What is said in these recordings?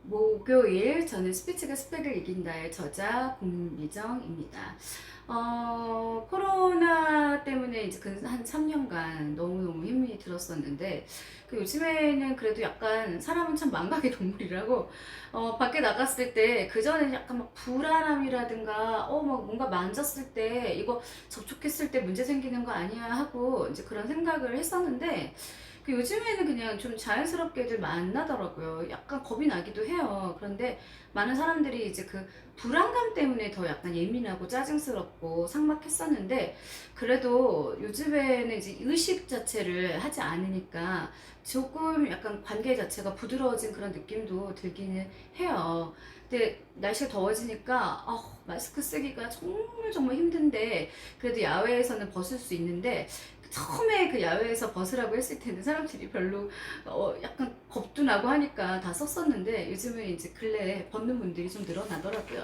목요일 저는 스피치가 스펙을 이긴다의 저자 공미정입니다. 코로나 때문에 이제 한 3년간 너무너무 힘이 들었었는데 요즘에는 그래도 약간 사람은 참 망각의 동물이라고 밖에 나갔을 때 그전에는 약간 막 불안함이라든가 막 뭔가 만졌을 때 이거 접촉했을 때 문제 생기는 거 아니야 하고 이제 그런 생각을 했었는데 요즘에는 그냥 좀 자연스럽게들 만나더라고요. 약간 겁이 나기도 해요. 그런데 많은 사람들이 이제 그 불안감 때문에 더 약간 예민하고 짜증스럽고 삭막했었는데 그래도 요즘에는 이제 의식 자체를 하지 않으니까 조금 약간 관계 자체가 부드러워진 그런 느낌도 들기는 해요. 근데 날씨가 더워지니까 마스크 쓰기가 정말 정말 힘든데 그래도 야외에서는 벗을 수 있는데 처음에 그 야외에서 벗으라고 했을 때는 사람들이 별로 약간 겁도 나고 하니까 다 썼었는데 요즘은 이제 근래에 벗는 분들이 좀 늘어나더라고요.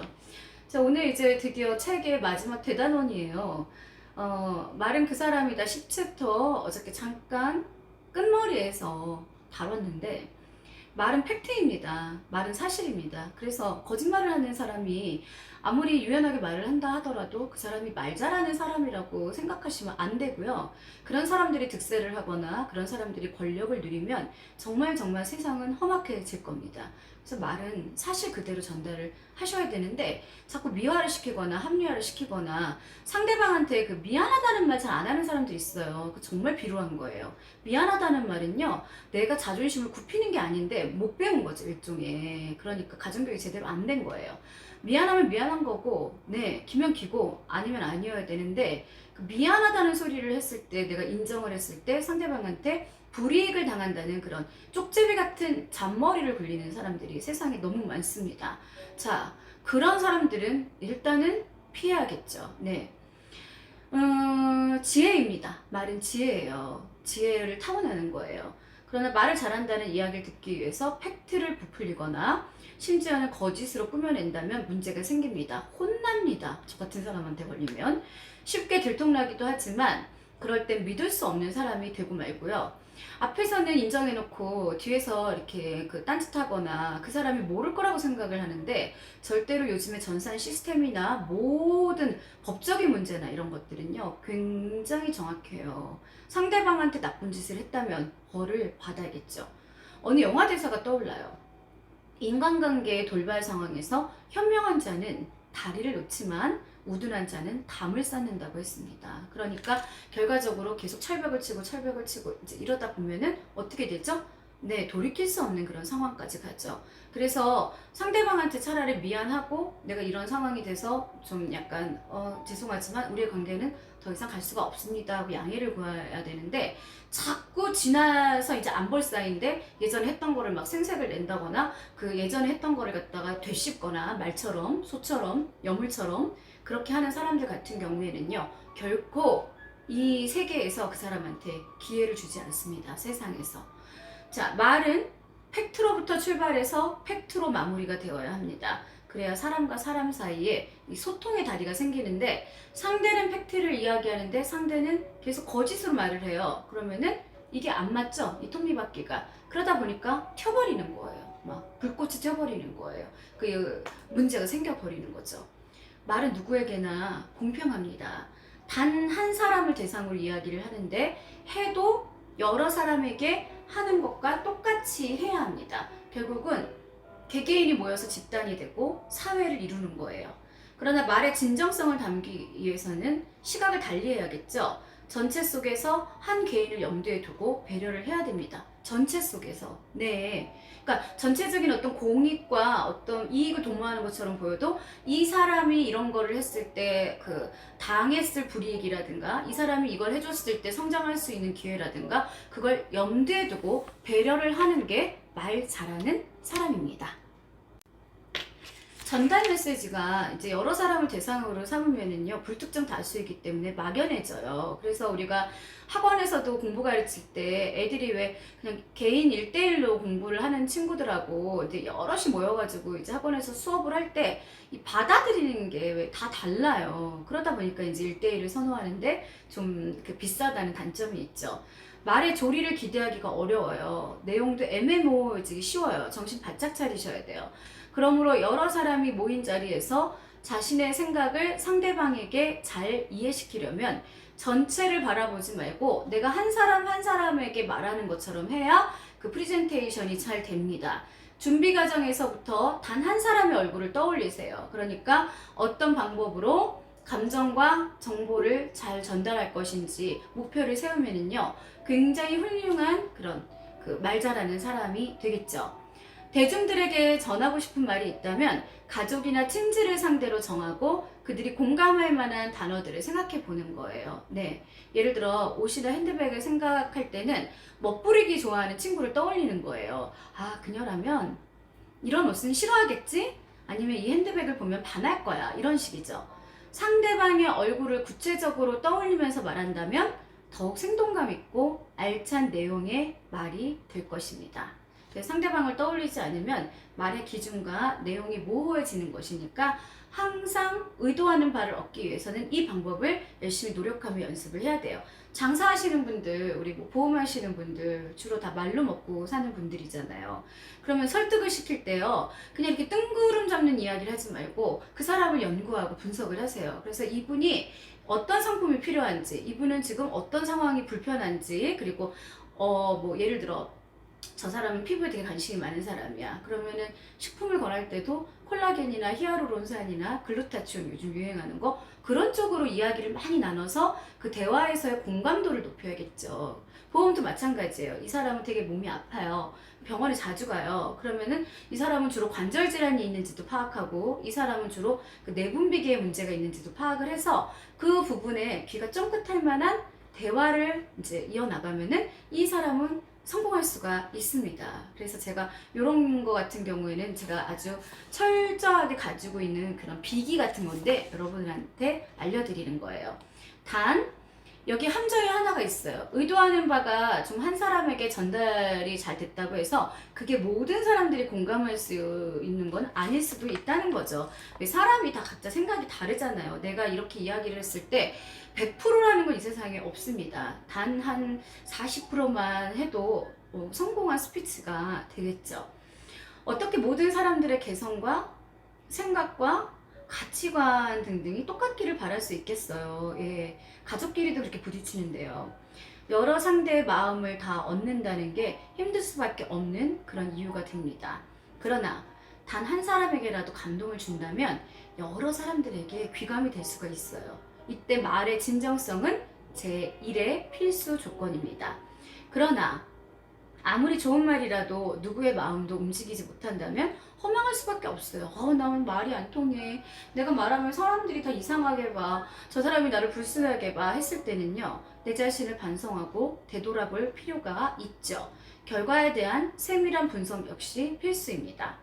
자, 오늘 이제 드디어 책의 마지막 대단원이에요. 말은 그 사람이다 10챕터 어저께 잠깐 끝머리에서 다뤘는데 말은 팩트입니다. 말은 사실입니다. 그래서 거짓말을 하는 사람이 아무리 유연하게 말을 한다 하더라도 그 사람이 말 잘하는 사람이라고 생각하시면 안 되고요. 그런 사람들이 득세를 하거나 그런 사람들이 권력을 누리면 정말 정말 세상은 험악해질 겁니다. 그래서 말은 사실 그대로 전달을 하셔야 되는데 자꾸 미화를 시키거나 합리화를 시키거나 상대방한테 그 미안하다는 말 잘 안 하는 사람들이 있어요. 그 정말 비루한 거예요. 미안하다는 말은요. 내가 자존심을 굽히는 게 아닌데 못 배운 거죠, 일종의. 그러니까 가정교육이 제대로 안 된 거예요. 미안하면 미안한 거고, 네, 기면 기고 아니면 아니어야 되는데 그 미안하다는 소리를 했을 때 내가 인정을 했을 때 상대방한테 불이익을 당한다는 그런 쪽제비 같은 잔머리를 굴리는 사람들이 세상에 너무 많습니다. 자, 그런 사람들은 일단은 피해야겠죠. 네. 지혜입니다. 말은 지혜예요. 지혜를 타고나는 거예요. 그러나 말을 잘한다는 이야기를 듣기 위해서 팩트를 부풀리거나 심지어는 거짓으로 꾸며낸다면 문제가 생깁니다. 혼납니다. 저 같은 사람한테 걸리면. 쉽게 들통나기도 하지만 그럴 땐 믿을 수 없는 사람이 되고 말고요. 앞에서는 인정해놓고 뒤에서 이렇게 그 딴짓하거나 그 사람이 모를 거라고 생각을 하는데 절대로 요즘의 전산 시스템이나 모든 법적인 문제나 이런 것들은요 굉장히 정확해요. 상대방한테 나쁜 짓을 했다면 벌을 받아야겠죠. 어느 영화 대사가 떠올라요. 인간관계의 돌발 상황에서 현명한 자는 다리를 놓지만 우둔한 자는 담을 쌓는다고 했습니다. 그러니까 결과적으로 계속 철벽을 치고 철벽을 치고 이제 이러다 보면은 어떻게 되죠? 네, 돌이킬 수 없는 그런 상황까지 가죠. 그래서 상대방한테 차라리 미안하고 내가 이런 상황이 돼서 좀 약간 죄송하지만 우리의 관계는 더 이상 갈 수가 없습니다 하고 양해를 구해야 되는데 자꾸 지나서 이제 안 볼 사이인데 예전에 했던 거를 막 생색을 낸다거나 그 예전에 했던 거를 갖다가 되씹거나 말처럼 소처럼 여물처럼 그렇게 하는 사람들 같은 경우에는요 결코 이 세계에서 그 사람한테 기회를 주지 않습니다. 세상에서. 자, 말은 팩트로부터 출발해서 팩트로 마무리가 되어야 합니다. 그래야 사람과 사람 사이에 이 소통의 다리가 생기는데 상대는 팩트를 이야기하는데 상대는 계속 거짓으로 말을 해요. 그러면은 이게 안 맞죠? 이 톱니바퀴가. 그러다 보니까 튀어버리는 거예요. 막 불꽃이 튀어버리는 거예요. 그 문제가 생겨버리는 거죠. 말은 누구에게나 공평합니다. 단 한 사람을 대상으로 이야기를 하는데 해도 여러 사람에게 하는 것과 똑같이 해야 합니다. 결국은 개개인이 모여서 집단이 되고 사회를 이루는 거예요. 그러나 말의 진정성을 담기 위해서는 시각을 달리해야겠죠. 전체 속에서 한 개인을 염두에 두고 배려를 해야 됩니다. 전체 속에서. 네. 그러니까 전체적인 어떤 공익과 어떤 이익을 도모하는 것처럼 보여도 이 사람이 이런 거를 했을 때 그 당했을 불이익이라든가 이 사람이 이걸 해줬을 때 성장할 수 있는 기회라든가 그걸 염두에 두고 배려를 하는 게 말 잘하는 사람입니다. 전달 메시지가 이제 여러 사람을 대상으로 삼으면은요, 불특정 다수이기 때문에 막연해져요. 그래서 우리가 학원에서도 공부 가르칠 때 애들이 왜 그냥 개인 1대1로 공부를 하는 친구들하고 이제 여럿이 모여가지고 이제 학원에서 수업을 할 때 이 받아들이는 게 왜 다 달라요. 그러다 보니까 이제 1대1을 선호하는데 좀 그 비싸다는 단점이 있죠. 말의 조리를 기대하기가 어려워요. 내용도 애매모호해지기 쉬워요. 정신 바짝 차리셔야 돼요. 그러므로 여러 사람이 모인 자리에서 자신의 생각을 상대방에게 잘 이해시키려면 전체를 바라보지 말고 내가 한 사람 한 사람에게 말하는 것처럼 해야 그 프리젠테이션이 잘 됩니다. 준비 과정에서부터 단 한 사람의 얼굴을 떠올리세요. 그러니까 어떤 방법으로 감정과 정보를 잘 전달할 것인지 목표를 세우면은요, 굉장히 훌륭한 그런 그 말 잘하는 사람이 되겠죠. 대중들에게 전하고 싶은 말이 있다면 가족이나 친지를 상대로 정하고 그들이 공감할 만한 단어들을 생각해 보는 거예요. 네. 예를 들어 옷이나 핸드백을 생각할 때는 멋부리기 좋아하는 친구를 떠올리는 거예요. 아, 그녀라면 이런 옷은 싫어하겠지? 아니면 이 핸드백을 보면 반할 거야. 이런 식이죠. 상대방의 얼굴을 구체적으로 떠올리면서 말한다면 더욱 생동감 있고 알찬 내용의 말이 될 것입니다. 상대방을 떠올리지 않으면 말의 기준과 내용이 모호해지는 것이니까 항상 의도하는 바를 얻기 위해서는 이 방법을 열심히 노력하며 연습을 해야 돼요. 장사하시는 분들, 우리 뭐 보험하시는 분들 주로 다 말로 먹고 사는 분들이잖아요. 그러면 설득을 시킬 때요, 그냥 이렇게 뜬구름 잡는 이야기를 하지 말고 그 사람을 연구하고 분석을 하세요. 그래서 이분이 어떤 상품이 필요한지, 이분은 지금 어떤 상황이 불편한지, 그리고 뭐 예를 들어 저 사람은 피부에 되게 관심이 많은 사람이야. 그러면은 식품을 권할 때도 콜라겐이나 히아루론산이나 글루타치온 요즘 유행하는 거, 그런 쪽으로 이야기를 많이 나눠서 그 대화에서의 공감도를 높여야겠죠. 보험도 마찬가지예요. 이 사람은 되게 몸이 아파요. 병원에 자주 가요. 그러면은 이 사람은 주로 관절 질환이 있는지도 파악하고, 이 사람은 주로 그 내분비계에 문제가 있는지도 파악을 해서 그 부분에 귀가 쫑긋할 만한 대화를 이제 이어나가면은 이 사람은 성공할 수가 있습니다. 그래서 제가 이런 거 같은 경우에는 제가 아주 철저하게 가지고 있는 그런 비기 같은 건데 여러분한테 알려드리는 거예요. 단 여기 함정이 하나가 있어요. 의도하는 바가 좀 한 사람에게 전달이 잘 됐다고 해서 그게 모든 사람들이 공감할 수 있는 건 아닐 수도 있다는 거죠. 사람이 다 각자 생각이 다르잖아요. 내가 이렇게 이야기를 했을 때 100%라는 건 이 세상에 없습니다. 단 한 40%만 해도 성공한 스피치가 되겠죠. 어떻게 모든 사람들의 개성과 생각과 가치관 등등이 똑같기를 바랄 수 있겠어요. 예, 가족끼리도 그렇게 부딪히는데요. 여러 상대의 마음을 다 얻는다는 게 힘들 수밖에 없는 그런 이유가 됩니다. 그러나 단 한 사람에게라도 감동을 준다면 여러 사람들에게 귀감이 될 수가 있어요. 이때 말의 진정성은 제1의 필수 조건입니다. 그러나 아무리 좋은 말이라도 누구의 마음도 움직이지 못한다면 허망할 수밖에 없어요. 나는 말이 안 통해. 내가 말하면 사람들이 다 이상하게 봐. 저 사람이 나를 불순하게 봐. 했을 때는요, 내 자신을 반성하고 되돌아볼 필요가 있죠. 결과에 대한 세밀한 분석 역시 필수입니다.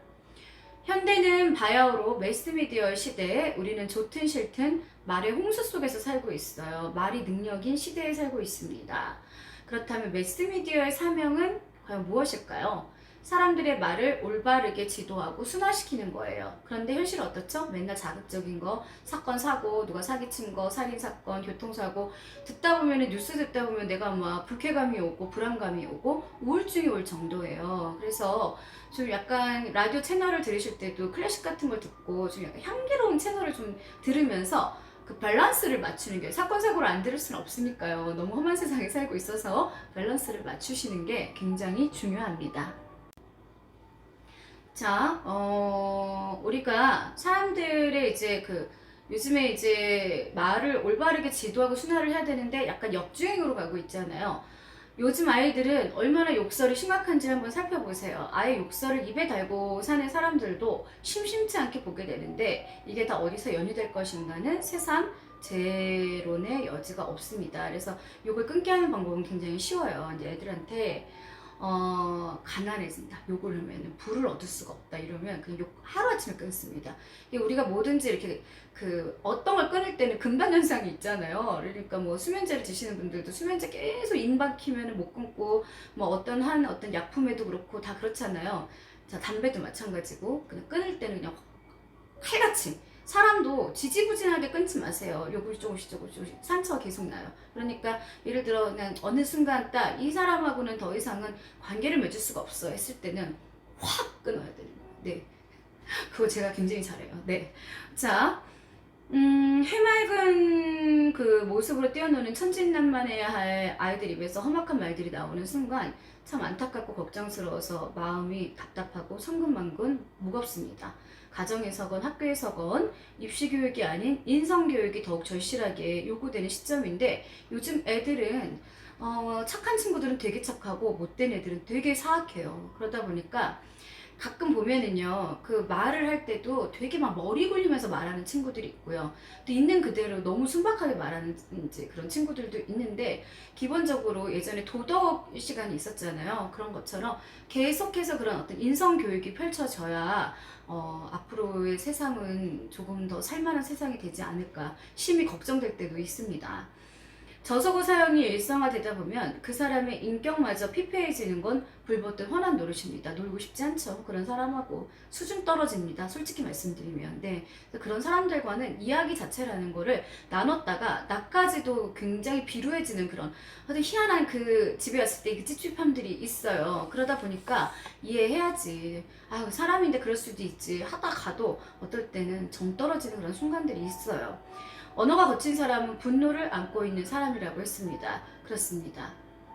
현대는 바야흐로 매스미디어의 시대에 우리는 좋든 싫든 말의 홍수 속에서 살고 있어요. 말이 능력인 시대에 살고 있습니다. 그렇다면 매스미디어의 사명은 과연 무엇일까요? 사람들의 말을 올바르게 지도하고 순화시키는 거예요. 그런데 현실은 어떻죠? 맨날 자극적인 거, 사건, 사고, 누가 사기친 거, 살인사건, 교통사고 듣다 보면, 뉴스 듣다 보면 내가 막 불쾌감이 오고 불안감이 오고 우울증이 올 정도예요. 그래서 좀 약간 라디오 채널을 들으실 때도 클래식 같은 걸 듣고 좀 약간 향기로운 채널을 좀 들으면서 그 밸런스를 맞추는 게, 사건 사고를 안 들을 수는 없으니까요. 너무 험한 세상에 살고 있어서 밸런스를 맞추시는 게 굉장히 중요합니다. 자, 우리가 사람들의 이제 요즘에 이제 말을 올바르게 지도하고 순화를 해야 되는데 약간 역주행으로 가고 있잖아요. 요즘 아이들은 얼마나 욕설이 심각한지 한번 살펴보세요. 아예 욕설을 입에 달고 사는 사람들도 심심치 않게 보게 되는데 이게 다 어디서 연유될 것인가는 세상 재론의 여지가 없습니다. 그래서 욕을 끊게 하는 방법은 굉장히 쉬워요. 이제 애들한테 가난해진다, 욕을 하면 불을 얻을 수가 없다 이러면 그냥 욕 하루아침에 끊습니다. 우리가 뭐든지 이렇게 어떤 걸 끊을 때는 금단현상이 있잖아요. 그러니까 뭐 수면제를 드시는 분들도 수면제 계속 입막히면 못 끊고, 뭐 어떤 약품에도 그렇고 다 그렇잖아요. 자, 담배도 마찬가지고 그냥 끊을 때는 그냥 칼같이, 사람도 끊어도 지지부진하게 끊지 마세요. 요것이 조금씩 조금씩 상처가 계속 나요. 그러니까 예를 들어 그냥 어느 순간 딱 이 사람하고는 더 이상은 관계를 맺을 수가 없어 했을 때는 확 끊어야 되는 거예요. 네. 그거 제가 굉장히 잘해요. 네. 자, 해맑은 그 모습으로 뛰어노는 천진난만해야 할 아이들 입에서 험악한 말들이 나오는 순간 참 안타깝고 걱정스러워서 마음이 답답하고 천근만근 무겁습니다. 가정에서건 학교에서건 입시교육이 아닌 인성교육이 더욱 절실하게 요구되는 시점인데 요즘 애들은 착한 친구들은 되게 착하고 못된 애들은 되게 사악해요. 그러다 보니까 가끔 보면은요, 그 말을 할 때도 되게 막 머리 굴리면서 말하는 친구들이 있고요. 또 있는 그대로 너무 순박하게 말하는 이제 그런 친구들도 있는데, 기본적으로 예전에 도덕 시간이 있었잖아요. 그런 것처럼 계속해서 그런 어떤 인성 교육이 펼쳐져야, 앞으로의 세상은 조금 더 살만한 세상이 되지 않을까, 심히 걱정될 때도 있습니다. 저서고 사용이 일상화되다 보면 그 사람의 인격마저 피폐해지는 건 불보듯 뻔한 노릇입니다. 놀고 싶지 않죠. 그런 사람하고 수준 떨어집니다. 솔직히 말씀드리면. 네. 그래서 그런 사람들과는 이야기 자체라는 거를 나눴다가 나까지도 굉장히 비루해지는 그런 아주 희한한 그 집에 왔을 때 그 찝찝함들이 있어요. 그러다 보니까 이해해야지. 아유, 사람인데 그럴 수도 있지. 하다 가도 어떨 때는 정 떨어지는 그런 순간들이 있어요. 언어가 거친 사람은 분노를 안고 있는 사람이라고 했습니다. 그렇습니다.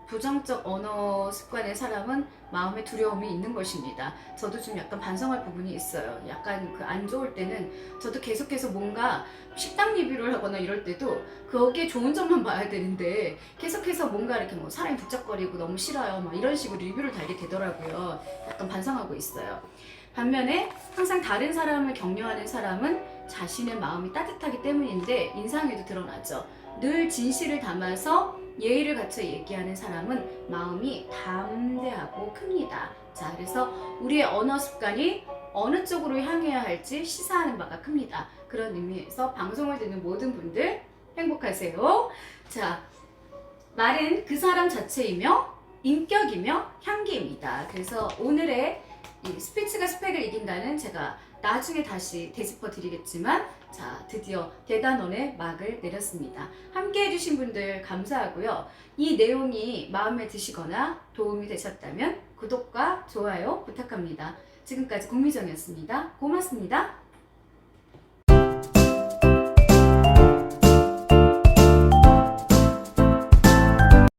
부정적 언어 습관의 사람은 마음에 두려움이 있는 것입니다. 저도 좀 약간 반성할 부분이 있어요. 약간 그 안 좋을 때는 저도 계속해서 뭔가 식당 리뷰를 하거나 이럴 때도 거기에 좋은 점만 봐야 되는데 계속해서 뭔가 이렇게 뭐 사람이 북적거리고 너무 싫어요. 막 이런 식으로 리뷰를 달게 되더라고요. 약간 반성하고 있어요. 반면에 항상 다른 사람을 격려하는 사람은 자신의 마음이 따뜻하기 때문인데 인상에도 드러나죠. 늘 진실을 담아서 예의를 갖춰 얘기하는 사람은 마음이 담대하고 큽니다. 자, 그래서 우리의 언어 습관이 어느 쪽으로 향해야 할지 시사하는 바가 큽니다. 그런 의미에서 방송을 듣는 모든 분들 행복하세요. 자, 말은 그 사람 자체이며 인격이며 향기입니다. 그래서 오늘의 이 스피치가 스펙을 이긴다는 제가 나중에 다시 되짚어 드리겠지만 자, 드디어 대단원의 막을 내렸습니다. 함께 해주신 분들 감사하고요. 이 내용이 마음에 드시거나 도움이 되셨다면 구독과 좋아요 부탁합니다. 지금까지 공미정이었습니다. 고맙습니다.